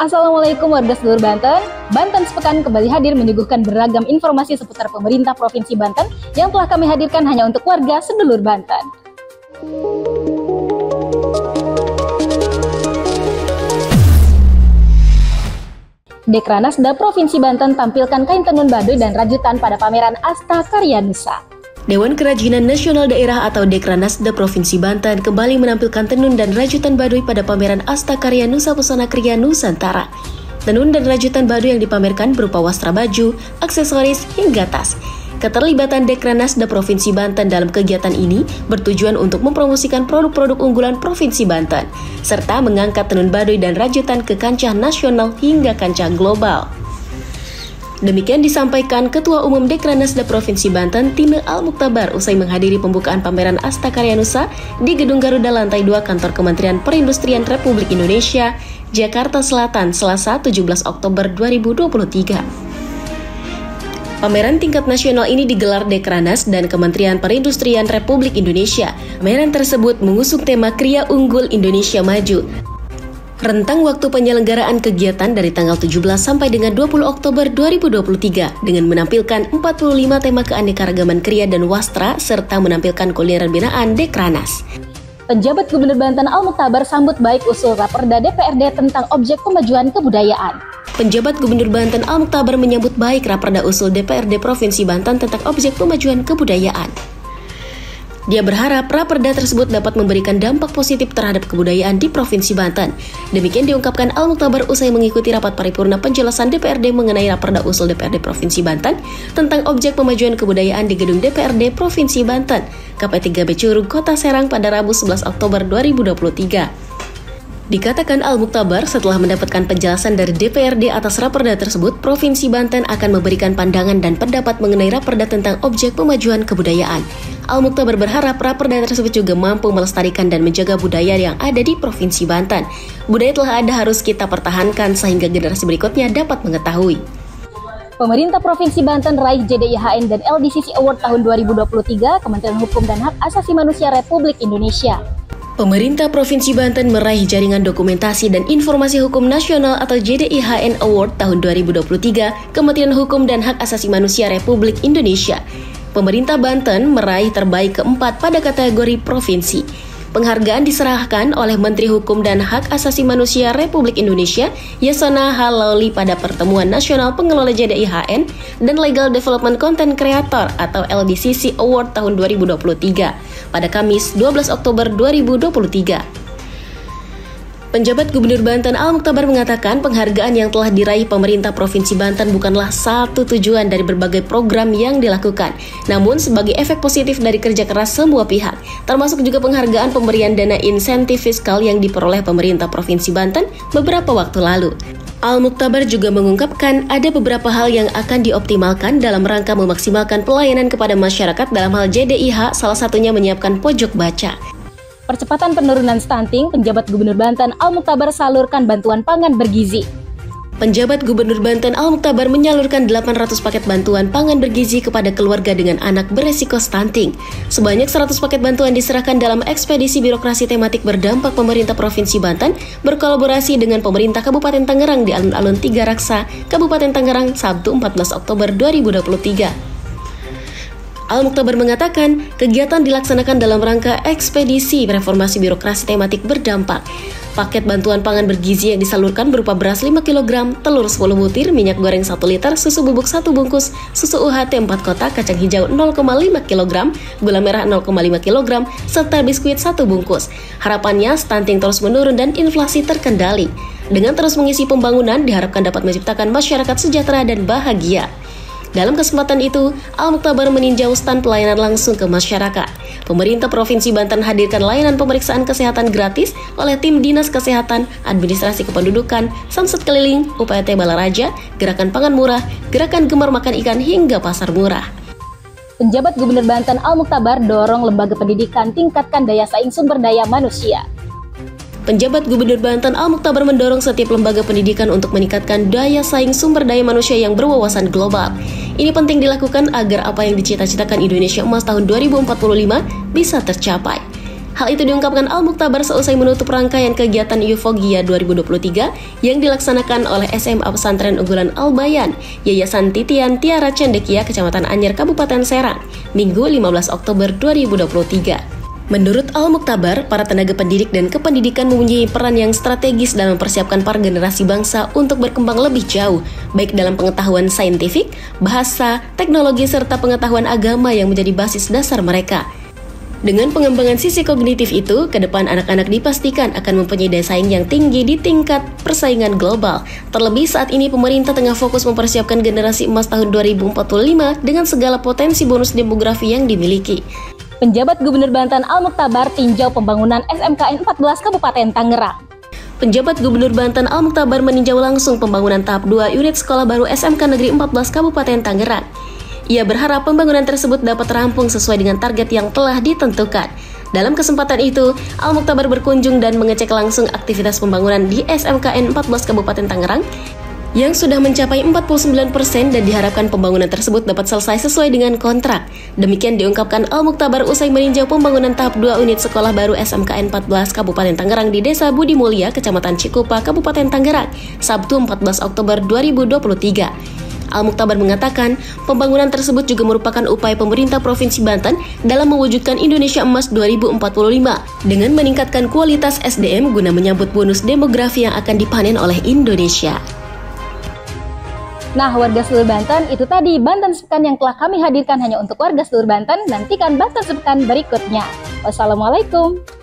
Assalamualaikum warga seluruh Banten. Banten Sepekan kembali hadir menyuguhkan beragam informasi seputar pemerintah Provinsi Banten yang telah kami hadirkan hanya untuk warga sedulur Banten. Dekranasda Provinsi Banten tampilkan kain tenun baduy dan rajutan pada pameran Asta Karya Nusa. Dewan Kerajinan Nasional Daerah atau Dekranasda Provinsi Banten kembali menampilkan tenun dan rajutan baduy pada pameran Asta Karya Nusa Pesona Kriya Nusantara. Tenun dan rajutan baduy yang dipamerkan berupa wastra baju, aksesoris, hingga tas. Keterlibatan Dekranasda Provinsi Banten dalam kegiatan ini bertujuan untuk mempromosikan produk-produk unggulan Provinsi Banten, serta mengangkat tenun baduy dan rajutan ke kancah nasional hingga kancah global. Demikian disampaikan Ketua Umum Dekranasda Provinsi Banten, Tine Al-Muktabar, usai menghadiri pembukaan pameran Asta Karya Nusa di Gedung Garuda Lantai 2 Kantor Kementerian Perindustrian Republik Indonesia, Jakarta Selatan, Selasa 17 Oktober 2023. Pameran tingkat nasional ini digelar Dekranas dan Kementerian Perindustrian Republik Indonesia. Pameran tersebut mengusung tema Kriya Unggul Indonesia Maju. Rentang waktu penyelenggaraan kegiatan dari tanggal 17 sampai dengan 20 Oktober 2023 dengan menampilkan 45 tema keanekaragaman kriya dan wastra serta menampilkan kuliner binaan Dekranas. Penjabat Gubernur Banten Al-Muktabar sambut baik usul Raperda DPRD tentang objek pemajuan kebudayaan. Penjabat Gubernur Banten Al-Muktabar menyambut baik Raperda usul DPRD Provinsi Banten tentang objek pemajuan kebudayaan. Dia berharap Raperda tersebut dapat memberikan dampak positif terhadap kebudayaan di Provinsi Banten. Demikian diungkapkan Al-Muktabar usai mengikuti rapat paripurna penjelasan DPRD mengenai Raperda usul DPRD Provinsi Banten tentang objek pemajuan kebudayaan di Gedung DPRD Provinsi Banten, KP3B Curug, Kota Serang pada Rabu 11 Oktober 2023. Dikatakan Al-Muktabar setelah mendapatkan penjelasan dari DPRD atas Raperda tersebut, Provinsi Banten akan memberikan pandangan dan pendapat mengenai Raperda tentang objek pemajuan kebudayaan. Al-Muktabar berharap Raperda tersebut juga mampu melestarikan dan menjaga budaya yang ada di Provinsi Banten. Budaya telah ada, harus kita pertahankan sehingga generasi berikutnya dapat mengetahui. Pemerintah Provinsi Banten raih JDIHN dan LDCC Award tahun 2023 Kementerian Hukum dan Hak Asasi Manusia Republik Indonesia. Pemerintah Provinsi Banten meraih Jaringan Dokumentasi dan Informasi Hukum Nasional atau JDIHN Award tahun 2023 Kementerian Hukum dan Hak Asasi Manusia Republik Indonesia. Pemerintah Banten meraih terbaik keempat pada kategori provinsi. Penghargaan diserahkan oleh Menteri Hukum dan Hak Asasi Manusia Republik Indonesia, Yasona Halauli pada Pertemuan Nasional Pengelola JDIHN dan Legal Development Content Creator atau LDCC Award tahun 2023 pada Kamis 12 Oktober 2023. Penjabat Gubernur Banten Al-Muktabar mengatakan penghargaan yang telah diraih pemerintah Provinsi Banten bukanlah satu tujuan dari berbagai program yang dilakukan, namun sebagai efek positif dari kerja keras semua pihak, termasuk juga penghargaan pemberian dana insentif fiskal yang diperoleh pemerintah Provinsi Banten beberapa waktu lalu. Al-Muktabar juga mengungkapkan ada beberapa hal yang akan dioptimalkan dalam rangka memaksimalkan pelayanan kepada masyarakat dalam hal JDIH, salah satunya menyiapkan pojok baca. Percepatan penurunan stunting, penjabat Gubernur Banten Al-Muktabar salurkan bantuan pangan bergizi. Penjabat Gubernur Banten Al-Muktabar menyalurkan 800 paket bantuan pangan bergizi kepada keluarga dengan anak beresiko stunting. Sebanyak 100 paket bantuan diserahkan dalam ekspedisi birokrasi tematik berdampak pemerintah Provinsi Banten berkolaborasi dengan pemerintah Kabupaten Tangerang di Alun-Alun Tiga Raksa, Kabupaten Tangerang, Sabtu 14 Oktober 2023. Al-Muktabar mengatakan, kegiatan dilaksanakan dalam rangka ekspedisi reformasi birokrasi tematik berdampak. Paket bantuan pangan bergizi yang disalurkan berupa beras 5 kg, telur 10 butir, minyak goreng 1 liter, susu bubuk 1 bungkus, susu UHT 4 kotak, kacang hijau 0,5 kg, gula merah 0,5 kg, serta biskuit 1 bungkus. Harapannya, stunting terus menurun dan inflasi terkendali. Dengan terus mengisi pembangunan, diharapkan dapat menciptakan masyarakat sejahtera dan bahagia. Dalam kesempatan itu, Al-Muktabar meninjau stand pelayanan langsung ke masyarakat. Pemerintah Provinsi Banten hadirkan layanan pemeriksaan kesehatan gratis oleh tim Dinas Kesehatan, Administrasi Kependudukan, Samsat Keliling, UPT Balaraja, Gerakan Pangan Murah, Gerakan Gemar Makan Ikan hingga Pasar Murah. Penjabat Gubernur Banten Al-Muktabar dorong lembaga pendidikan tingkatkan daya saing sumber daya manusia. Penjabat Gubernur Banten Al-Muktabar mendorong setiap lembaga pendidikan untuk meningkatkan daya saing sumber daya manusia yang berwawasan global. Ini penting dilakukan agar apa yang dicita-citakan Indonesia Emas tahun 2045 bisa tercapai. Hal itu diungkapkan Al-Muktabar seusai menutup rangkaian kegiatan Eufogia 2023 yang dilaksanakan oleh SMA Pesantren Unggulan Al-Bayan, Yayasan Titian Tiara Cendekia, Kecamatan Anyer, Kabupaten Serang, Minggu 15 Oktober 2023. Menurut Al-Muktabar, para tenaga pendidik dan kependidikan mempunyai peran yang strategis dalam mempersiapkan para generasi bangsa untuk berkembang lebih jauh, baik dalam pengetahuan saintifik, bahasa, teknologi, serta pengetahuan agama yang menjadi basis dasar mereka. Dengan pengembangan sisi kognitif itu, ke depan anak-anak dipastikan akan mempunyai daya saing yang tinggi di tingkat persaingan global. Terlebih saat ini pemerintah tengah fokus mempersiapkan generasi emas tahun 2045 dengan segala potensi bonus demografi yang dimiliki. Penjabat Gubernur Banten Al-Muktabar tinjau pembangunan SMKN 14 Kabupaten Tangerang. Penjabat Gubernur Banten Al-Muktabar meninjau langsung pembangunan tahap 2 unit sekolah baru SMK Negeri 14 Kabupaten Tangerang. Ia berharap pembangunan tersebut dapat rampung sesuai dengan target yang telah ditentukan. Dalam kesempatan itu, Al-Muktabar berkunjung dan mengecek langsung aktivitas pembangunan di SMKN 14 Kabupaten Tangerang yang sudah mencapai 49% dan diharapkan pembangunan tersebut dapat selesai sesuai dengan kontrak. Demikian diungkapkan Al-Muktabar usai meninjau pembangunan tahap 2 unit sekolah baru SMKN 14 Kabupaten Tangerang di Desa Budi Mulia, Kecamatan Cikupa, Kabupaten Tangerang, Sabtu 14 Oktober 2023. Al-Muktabar mengatakan, pembangunan tersebut juga merupakan upaya pemerintah Provinsi Banten dalam mewujudkan Indonesia Emas 2045 dengan meningkatkan kualitas SDM guna menyambut bonus demografi yang akan dipanen oleh Indonesia. Nah, warga seluruh Banten, itu tadi Banten Sepekan yang telah kami hadirkan hanya untuk warga seluruh Banten. Nantikan Banten Sepekan berikutnya. Wassalamualaikum.